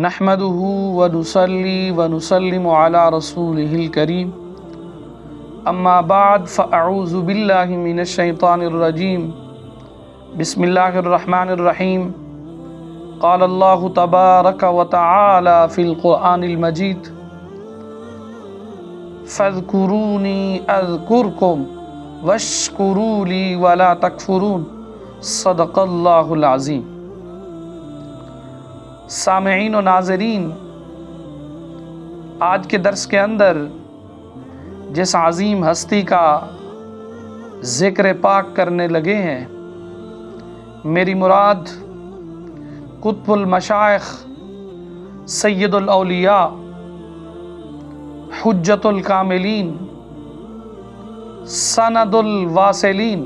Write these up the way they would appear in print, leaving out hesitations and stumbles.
نحمده ونصلي ونسلم على رسوله الكريم اما بعد فاعوذ بالله من الشيطان الرجيم بسم الله الرحمن الرحيم قال الله تبارك وتعالى في القرآن المجيد فاذكروني اذكركم واشكروا لي ولا تكفرون صدق اللہ العظیم۔ سامعین و ناظرین، آج کے درس کے اندر جس عظیم ہستی کا ذکر پاک کرنے لگے ہیں، میری مراد قطب المشائخ، سید الاولیاء، حجت الکاملین، سند الواصلین،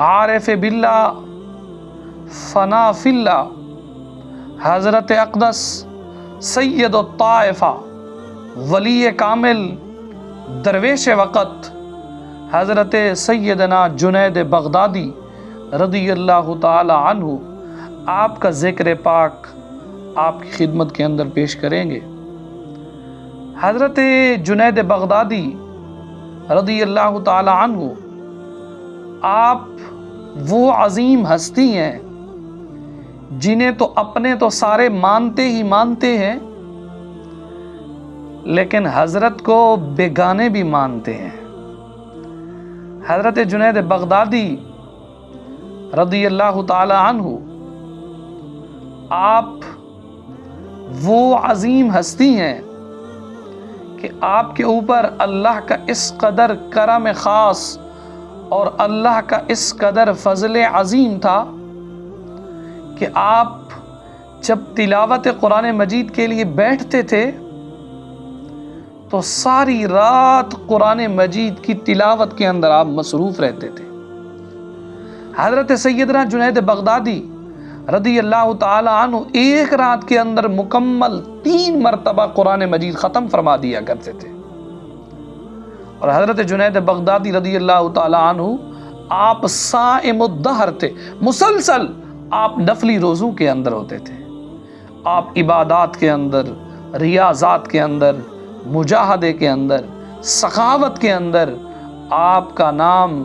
عارف باللہ، فنا فی اللہ، حضرت اقدس سید الطائفہ، ولی کامل، درویش وقت، حضرت سیدنا جنید بغدادی رضی اللہ تعالی عنہ، آپ کا ذکر پاک آپ کی خدمت کے اندر پیش کریں گے۔ حضرت جنید بغدادی رضی اللہ تعالی عنہ، آپ وہ عظیم ہستی ہیں جنہیں تو اپنے تو سارے مانتے ہی مانتے ہیں، لیکن حضرت کو بیگانے بھی مانتے ہیں۔ حضرت جنید بغدادی رضی اللہ تعالی عنہ، آپ وہ عظیم ہستی ہیں کہ آپ کے اوپر اللہ کا اس قدر کرم خاص اور اللہ کا اس قدر فضل عظیم تھا کہ آپ جب تلاوت قرآن مجید کے لیے بیٹھتے تھے تو ساری رات قرآن مجید کی تلاوت کے اندر آپ مصروف رہتے تھے۔ حضرت سیدنا جنید بغدادی رضی اللہ تعالی عنہ ایک رات کے اندر مکمل 3 مرتبہ قرآن مجید ختم فرما دیا کرتے تھے، اور حضرت جنید بغدادی رضی اللہ تعالی عنہ آپ صائم الدہر تھے، مسلسل آپ نفلی روزوں کے اندر ہوتے تھے، آپ عبادات کے اندر، ریاضات کے اندر، مجاہدے کے اندر، سخاوت کے اندر آپ کا نام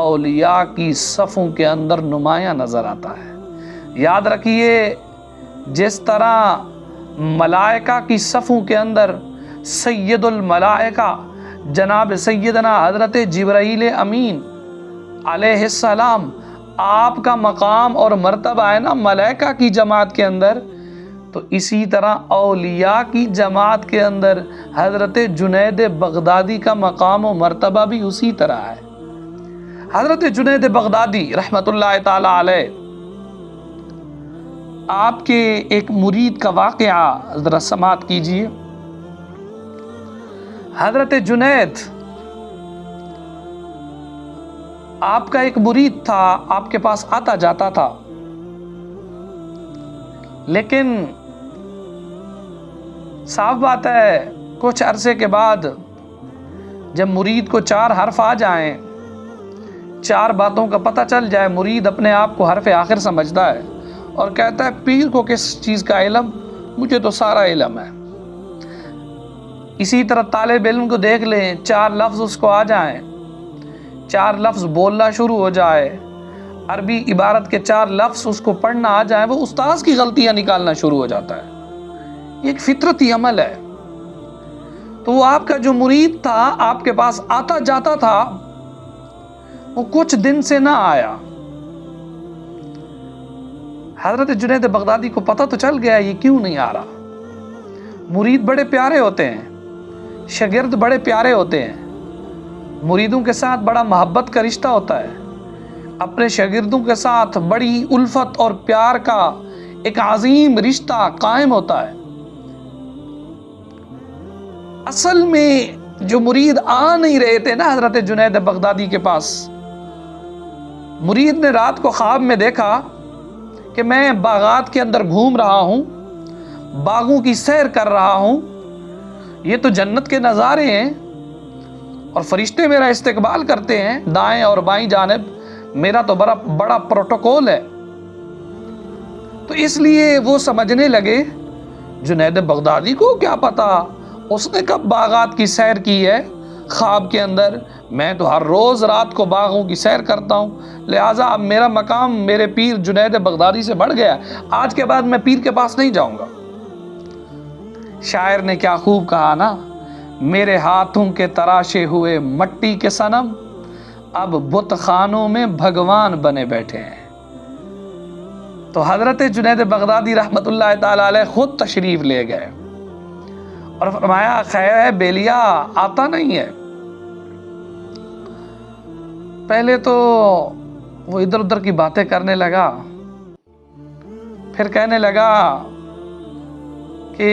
اولیاء کی صفوں کے اندر نمایاں نظر آتا ہے۔ یاد رکھیے، جس طرح ملائکہ کی صفوں کے اندر سید الملائکہ جناب سیدنا حضرت جبرائیل امین علیہ السلام، آپ کا مقام اور مرتبہ ہے نا ملائکہ کی جماعت کے اندر، تو اسی طرح اولیاء کی جماعت کے اندر حضرت جنید بغدادی کا مقام و مرتبہ بھی اسی طرح ہے۔ حضرت جنید بغدادی رحمت اللہ تعالی علیہ، آپ کے ایک مرید کا واقعہ ذرا سماعت کیجئے۔ حضرت جنید، آپ کا ایک مرید تھا، آپ کے پاس آتا جاتا تھا، لیکن صاف بات ہے کچھ عرصے کے بعد جب مرید کو 4 حرف آ جائیں، 4 باتوں کا پتہ چل جائے، مرید اپنے آپ کو حرف آخر سمجھتا ہے اور کہتا ہے پیر کو کس چیز کا علم، مجھے تو سارا علم ہے۔ اسی طرح طالب علم کو دیکھ لیں، 4 لفظ اس کو آ جائیں، 4 لفظ بولنا شروع ہو جائے، عربی عبارت کے 4 لفظ اس کو پڑھنا آ جائیں، وہ استاذ کی غلطیاں نکالنا شروع ہو جاتا ہے۔ یہ ایک فطرتی عمل ہے۔ تو وہ آپ کا جو مرید تھا، آپ کے پاس آتا جاتا تھا، وہ کچھ دن سے نہ آیا۔ حضرت جنید بغدادی کو پتہ تو چل گیا یہ کیوں نہیں آ رہا۔ مرید بڑے پیارے ہوتے ہیں، شاگرد بڑے پیارے ہوتے ہیں، مریدوں کے ساتھ بڑا محبت کا رشتہ ہوتا ہے، اپنے شاگردوں کے ساتھ بڑی الفت اور پیار کا ایک عظیم رشتہ قائم ہوتا ہے۔ اصل میں جو مرید آ نہیں رہے تھے نا حضرت جنید بغدادی کے پاس، مرید نے رات کو خواب میں دیکھا کہ میں باغات کے اندر گھوم رہا ہوں، باغوں کی سیر کر رہا ہوں، یہ تو جنت کے نظارے ہیں، اور فرشتے میرا استقبال کرتے ہیں دائیں اور بائیں جانب، میرا تو بڑا پروٹوکول ہے۔ تو اس لیے وہ سمجھنے لگے جنید بغدادی کو کیا پتا اس نے کب باغات کی سیر کی ہے خواب کے اندر، میں تو ہر روز رات کو باغوں کی سیر کرتا ہوں، لہٰذا اب میرا مقام میرے پیر جنید بغدادی سے بڑھ گیا، آج کے بعد میں پیر کے پاس نہیں جاؤں گا۔ شاعر نے کیا خوب کہا نا، میرے ہاتھوں کے تراشے ہوئے مٹی کے صنم اب بت خانوں میں بھگوان بنے بیٹھے ہیں۔ تو حضرت جنید بغدادی رحمت اللہ تعالی علیہ خود تشریف لے گئے اور فرمایا خیر ہے بیلیا، آتا نہیں ہے۔ پہلے تو وہ ادھر ادھر کی باتیں کرنے لگا، پھر کہنے لگا کہ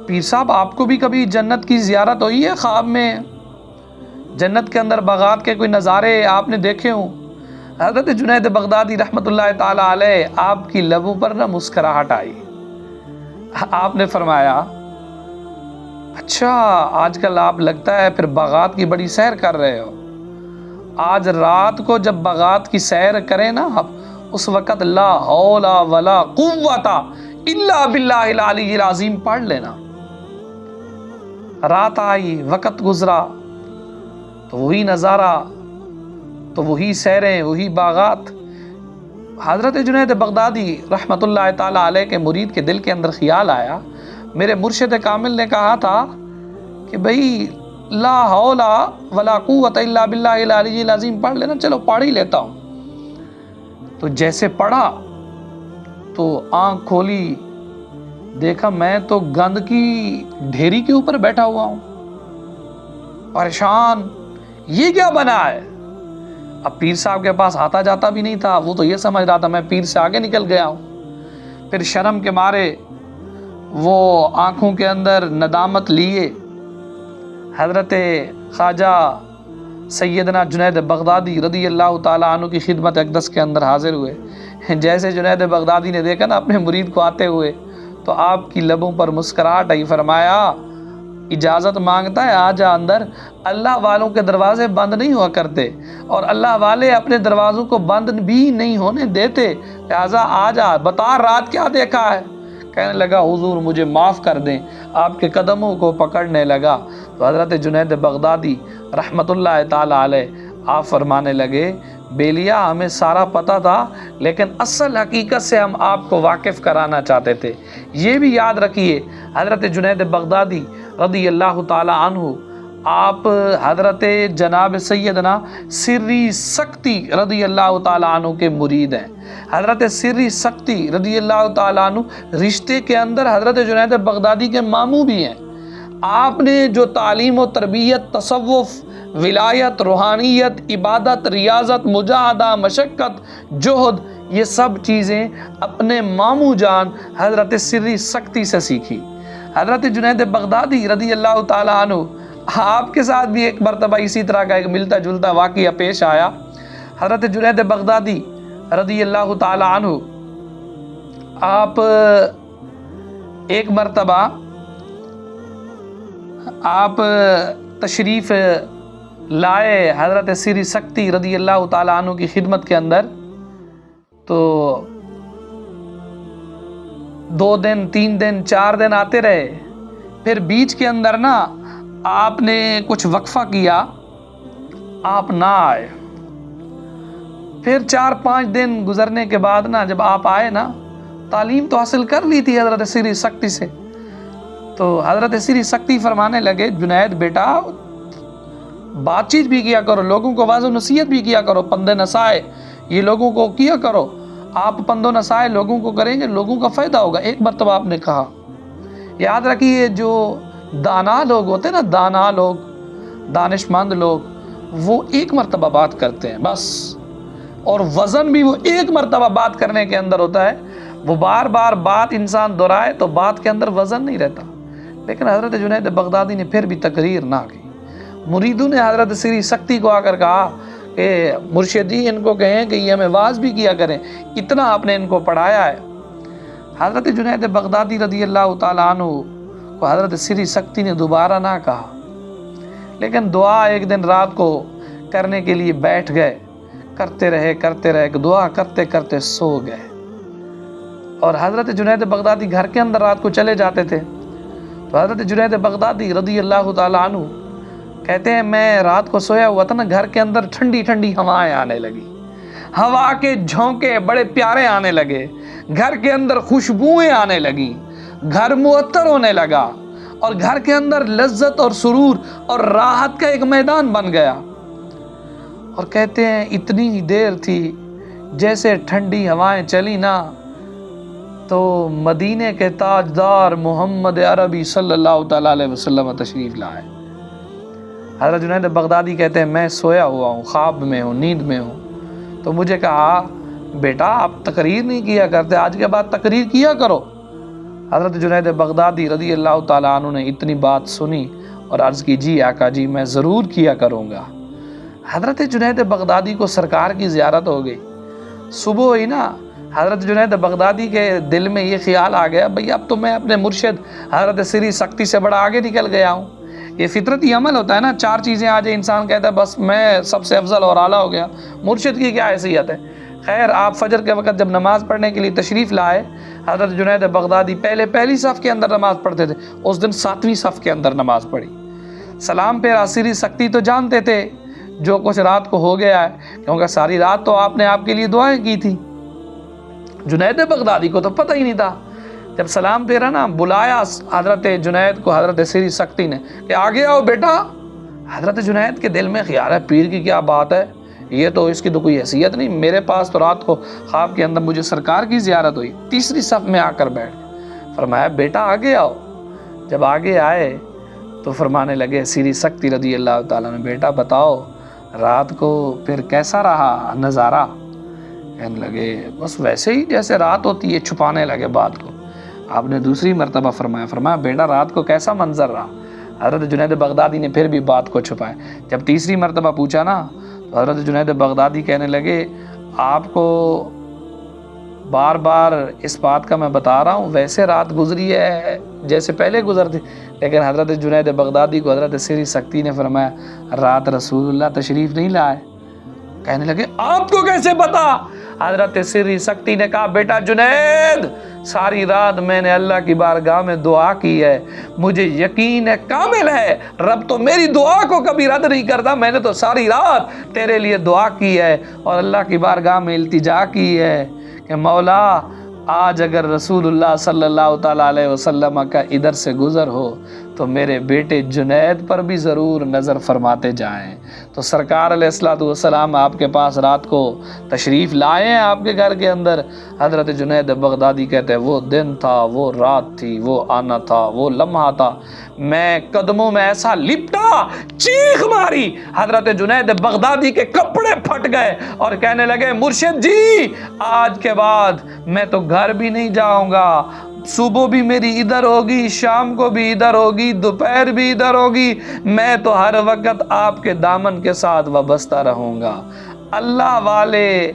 پیر صاحب آپ کو بھی کبھی جنت کی زیارت ہوئی ہے؟ خواب میں جنت کے اندر باغات کے کوئی نظارے آپ نے دیکھے ہوں؟ حضرت جنید بغدادی رحمت اللہ تعالی علیہ آپ کی لبوں پر نہ مسکراہٹ آئی، آپ نے فرمایا اچھا آج کل آپ لگتا ہے پھر باغات کی بڑی سیر کر رہے ہو، آج رات کو جب باغات کی سیر کریں نا آپ، اس وقت لا حول ولا قوت الا باللہ العلی العظیم پڑھ لینا۔ رات آئی، وقت گزرا، تو وہی نظارہ، تو وہی سیریں، وہی باغات۔ حضرت جنید بغدادی رحمت اللہ تعالی علیہ کے مرید کے دل کے اندر خیال آیا، میرے مرشد کامل نے کہا تھا کہ بھئی لا حول ولا قوت الا باللہ العلی العظیم پڑھ لینا، چلو پڑھ ہی لیتا ہوں۔ تو جیسے پڑھا تو آنکھ کھولی، دیکھا میں تو گند کی ڈھیری کے اوپر بیٹھا ہوا ہوں، پریشان، یہ کیا بنا ہے؟ اب پیر صاحب کے پاس آتا جاتا بھی نہیں تھا، وہ تو یہ سمجھ رہا تھا میں پیر سے آگے نکل گیا ہوں۔ پھر شرم کے مارے وہ آنکھوں کے اندر ندامت لیے حضرت خواجہ سیدنا جنید بغدادی رضی اللہ تعالیٰ عنہ کی خدمت اقدس کے اندر حاضر ہوئے۔ جیسے جنید بغدادی نے دیکھا نا اپنے مرید کو آتے ہوئے، تو آپ کی لبوں پر مسکراہٹ آئی، فرمایا اجازت مانگتا ہے آ جا اندر، اللہ والوں کے دروازے بند نہیں ہوا کرتے اور اللہ والے اپنے دروازوں کو بند بھی نہیں ہونے دیتے، لہٰذا آ جا، بتا رات کیا دیکھا ہے؟ کہنے لگا حضور مجھے معاف کر دیں، آپ کے قدموں کو پکڑنے لگا۔ تو حضرت جنید بغدادی رحمت اللہ تعالی علیہ آپ فرمانے لگے بیلیا ہمیں سارا پتہ تھا، لیکن اصل حقیقت سے ہم آپ کو واقف کرانا چاہتے تھے۔ یہ بھی یاد رکھیے حضرت جنید بغدادی رضی اللہ تعالی عنہ آپ حضرت جناب سیدنا سری سکتی رضی اللہ تعالی عنہ کے مرید ہیں۔ حضرت سری سکتی رضی اللہ تعالی عنہ رشتے کے اندر حضرت جنید بغدادی کے ماموں بھی ہیں۔ آپ نے جو تعلیم و تربیت، تصوف، ولایت، روحانیت، عبادت، ریاضت، مجاہدہ، مشقت، جہد، یہ سب چیزیں اپنے ماموں جان حضرت سری سکتی سے سیکھی۔ حضرت جنید بغدادی رضی اللہ تعالی عنہ آپ کے ساتھ بھی ایک مرتبہ اسی طرح کا ایک ملتا جلتا واقعہ پیش آیا۔ حضرت جنید بغدادی رضی اللہ تعالی عنہ آپ ایک مرتبہ آپ تشریف لائے حضرت سری سکتی رضی اللہ تعالی عنہ کی خدمت کے اندر، تو 2 دن 3 دن 4 دن آتے رہے، پھر بیچ کے اندر نا آپ نے کچھ وقفہ کیا، آپ نہ آئے۔ پھر 4-5 دن گزرنے کے بعد نا جب آپ آئے نا، تعلیم تو حاصل کر لی تھی حضرت سری سکتی سے، تو حضرت سری سکتی فرمانے لگے جنید بیٹا بات چیت بھی کیا کرو، لوگوں کو واعظ و نصیحت بھی کیا کرو، پند نصائح یہ لوگوں کو کیا کرو، آپ پند و نصائح لوگوں کو کریں گے لوگوں کا فائدہ ہوگا۔ ایک مرتبہ آپ نے کہا، یاد رکھیے جو دانا لوگ ہوتے ہیں نا، دانا لوگ، دانش مند لوگ، وہ ایک مرتبہ بات کرتے ہیں بس، اور وزن بھی وہ ایک مرتبہ بات کرنے کے اندر ہوتا ہے، وہ بار بار بات انسان دہرائے تو بات کے اندر وزن نہیں رہتا۔ لیکن حضرت جنید بغدادی نے پھر بھی تقریر نہ کی۔ مریدوں نے حضرت سری سکتی کو آ کر کہا کہ مرشد جی ان کو کہیں کہ یہ ہمیں واعظ بھی کیا کریں، اتنا آپ نے ان کو پڑھایا ہے۔ حضرت جنید بغدادی رضی اللہ تعالیٰ عنہ کو حضرت سری سکتی نے دوبارہ نہ کہا، لیکن دعا ایک دن رات کو کرنے کے لیے بیٹھ گئے۔ کرتے رہے ایک دعا کرتے کرتے سو گئے. اور حضرت جنید بغدادی گھر کے اندر رات کو چلے جاتے تھے. تو حضرت جنید بغدادی رضی اللہ تعالیٰ عنہ کہتے ہیں میں رات کو سویا ہوا تھا نا، گھر کے اندر ٹھنڈی ٹھنڈی ہوائیں آنے لگی، ہوا کے جھونکے بڑے پیارے آنے لگے، گھر کے اندر خوشبوئیں آنے لگی، گھر معطر ہونے لگا، اور گھر کے اندر لذت اور سرور اور راحت کا ایک میدان بن گیا. اور کہتے ہیں اتنی دیر تھی جیسے ٹھنڈی ہوائیں چلی نا تو مدینے کے تاجدار محمد عربی صلی اللہ تعالیٰ علیہ وسلم تشریف لائے. حضرت جنید بغدادی کہتے ہیں میں سویا ہوا ہوں، خواب میں ہوں، نیند میں ہوں. تو مجھے کہا بیٹا آپ تقریر نہیں کیا کرتے، آج کے بعد تقریر کیا کرو. حضرت جنید بغدادی رضی اللہ تعالیٰ عنہ نے اتنی بات سنی اور عرض کی جی آقا جی میں ضرور کیا کروں گا. حضرت جنید بغدادی کو سرکار کی زیارت ہو گئی. صبح ہوئی نا، حضرت جنید بغدادی کے دل میں یہ خیال آ گیا بھئی اب تو میں اپنے مرشد حضرت سری سکتی سے بڑا آگے نکل گیا ہوں. یہ فطرتی عمل ہوتا ہے نا، 4 چیزیں آ جائے انسان کہتا ہے بس میں سب سے افضل اور اعلیٰ ہو گیا، مرشد کی کیا حیثیت ہے. خیر آپ فجر کے وقت جب نماز پڑھنے کے لیے تشریف لائے، حضرت جنید بغدادی پہلی صف کے اندر نماز پڑھتے تھے، اس دن 7ویں صف کے اندر نماز پڑھی. سلام پھیرا. سری سکتی تو جانتے تھے جو کچھ رات کو ہو گیا ہے، کیونکہ ساری رات تو آپ نے آپ کے لیے دعائیں کی تھی. جنید بغدادی کو تو پتہ ہی نہیں تھا. جب سلام پھیرا نا، بلایا حضرت جنید کو حضرت سری سکتی نے کہ آگے آؤ بیٹا. حضرت جنید کے دل میں خیال ہے پیر کی کیا بات ہے، یہ تو اس کی تو کوئی حیثیت نہیں، میرے پاس تو رات کو خواب کے اندر مجھے سرکار کی زیارت ہوئی. تیسری صف میں آ کر بیٹھ گئے. فرمایا بیٹا آگے آؤ. جب آگے آئے تو فرمانے لگے سری سکتی رضی اللہ تعالیٰ نے بیٹا بتاؤ رات کو پھر کیسا رہا نظارہ. کہنے لگے بس ویسے ہی جیسے رات ہوتی ہے. چھپانے لگے بات کو. آپ نے دوسری مرتبہ فرمایا بیٹا رات کو کیسا منظر رہا. حضرت جنید بغدادی نے پھر بھی بات کو چھپایا. جب تیسری مرتبہ پوچھا نا تو حضرت جنید بغدادی کہنے لگے آپ کو بار بار اس بات کا میں بتا رہا ہوں ویسے رات گزری ہے جیسے پہلے گزرتی. لیکن حضرت جنید بغدادی کو حضرت سری سکتی نے فرمایا رات رسول اللہ تشریف نہیں لائے. کہنے لگے آپ کو کیسے پتا. حضرت سری سکتی نے کہا بیٹا جنید ساری رات میں نے اللہ کی بارگاہ میں دعا کی ہے، مجھے یقین ہے کامل ہے رب تو میری دعا کو کبھی رد نہیں کرتا. میں نے تو ساری رات تیرے لیے دعا کی ہے اور اللہ کی بارگاہ میں التجا کی ہے کہ مولا آج اگر رسول اللہ صلی اللہ تعالیٰ علیہ وسلم کا ادھر سے گزر ہو تو میرے بیٹے جنید پر بھی ضرور نظر فرماتے جائیں. تو سرکار علیہ السلام آپ کے پاس رات کو تشریف لائے ہیں آپ کے گھر کے اندر. حضرت جنید بغدادی کہتے ہیں وہ دن تھا، وہ رات تھی، وہ آنا تھا، وہ لمحہ تھا. میں قدموں میں ایسا لپٹا، چیخ ماری، حضرت جنید بغدادی کے کپڑے پھٹ گئے اور کہنے لگے مرشد جی آج کے بعد میں تو گھر بھی نہیں جاؤں گا، صبح بھی میری ادھر ہوگی، شام کو بھی ادھر ہوگی، دوپہر بھی ادھر ہوگی، میں تو ہر وقت آپ کے دامن کے ساتھ وابستہ رہوں گا. اللہ والے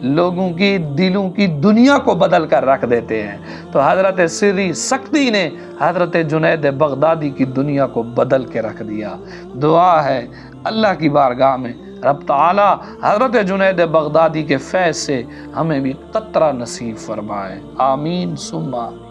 لوگوں کی دلوں کی دنیا کو بدل کر رکھ دیتے ہیں. تو حضرت سری سکتی نے حضرت جنید بغدادی کی دنیا کو بدل کے رکھ دیا. دعا ہے اللہ کی بارگاہ میں رب تعالی حضرت جنید بغدادی کے فیض سے ہمیں بھی قطرہ نصیب فرمائے. آمین ثم آمین.